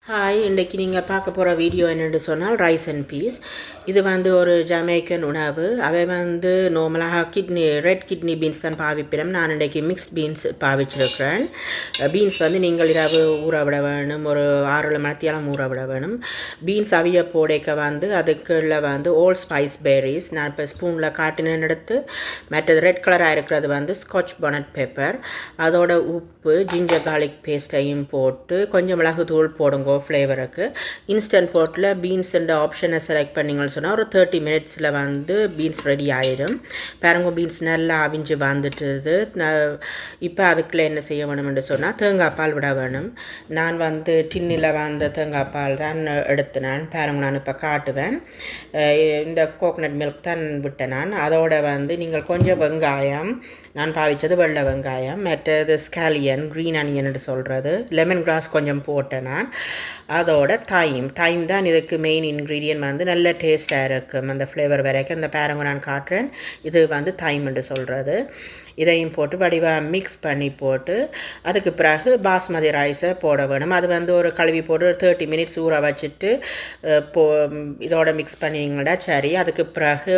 Hi, இன்றைக்கி நீங்கள் பார்க்க போகிற வீடியோ என்னென்னு சொன்னால் ரைஸ் அண்ட் பீஸ். இது ஒரு ஜமைக்கன் உணவு. அவை நார்மலாக ரெட் கிட்னி பீன்ஸ் தான் பாவிப்பிடும். நான் இன்றைக்கி மிக்ஸ்ட் பீன்ஸ் பாவிச்சிருக்கிறேன். பீன்ஸ் நீங்கள் இரவு ஊற விட வேணும், ஒரு 6 மணித்தியாலம் ஊற விட வேணும். பீன்ஸ் அவிய போடைக்க அதுக்குள்ள ஓல் ஸ்பைஸ் பேரிஸ் நான் இப்போ ஸ்பூனில் காட்டினேன்னு எடுத்து, மற்றது ரெட் கலராக இருக்கிறது ஸ்காட்ச் பானட் பெப்பர், அதோட உப்பு, ஜிஞ்சர் கார்லிக் பேஸ்ட்டையும் போட்டு கொஞ்சம் மிளகு தூள் போடுங்க ஃப்ளேவருக்கு. இன்ஸ்டன்ட் போட்டில் பீன்ஸ் ஆப்ஷனை செலக்ட் பண்ணிங்கன்னு சொன்னால் ஒரு 30 மினிட்ஸில் பீன்ஸ் ரெடி ஆயிடும். பாருங்க, பீன்ஸ் நல்லா அவிஞ்சு வந்துட்டுது. இப்போ அதுக்குள்ளே என்ன செய்ய வேணும்னு சொன்னால் தேங்காய் பால் விட வேணும். நான் டின்னில் தேங்காய் பால் தான் எடுத்தினேன். பாருங்க, நான் இப்போ காட்டுவேன். இந்த கோகனட் மில்க் தான் விட்டேன் நான். அதோட நீங்கள் கொஞ்சம் வெங்காயம், நான் பாவித்தது வெள்ளை வெங்காயம், மற்றது ஸ்காலியன், க்ரீன் அனியன் சொல்கிறது, லெமன் கிராஸ் கொஞ்சம் போட்டேன் நான். அதோட டைம் தான் இதுக்கு மெயின் இன்க்ரீடியன்ட். நல்ல டேஸ்ட்டாக இருக்கும் அந்த ஃப்ளேவர் வரைக்கும். அந்த பாருங்க, நான் காட்டுறேன். இது டைம் என்று சொல்கிறது. இதையும் போட்டு வடிவாக மிக்ஸ் பண்ணி போட்டு அதுக்கு பிறகு பாஸ்மதி ரைஸை போட வேணும். அது ஒரு கழுவி போட்டு 30 மினிட்ஸ் ஊற வச்சுட்டு இதோட மிக்ஸ் பண்ணிங்கன்னா சரி. அதுக்கு பிறகு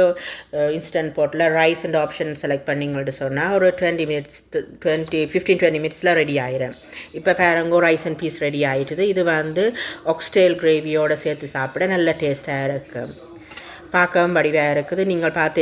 இன்ஸ்டன்ட் போட்டில் ரைஸ் அண்ட் ஆப்ஷன் செலக்ட் பண்ணிங்கன்னு சொன்னால் ஒரு 15-20 மினிட்ஸில் ரெடி ஆயிடும். இப்போ பாருங்க, ரைஸ் அண்ட் பீஸ் ரெடி ஆகிட்டுது. இது ஆக்ஸ்டேல் கிரேவியோடு சேர்த்து சாப்பிட நல்ல டேஸ்ட்டாக இருக்குது. பார்க்கவும் வடிவாக இருக்குது. நீங்கள் பார்த்து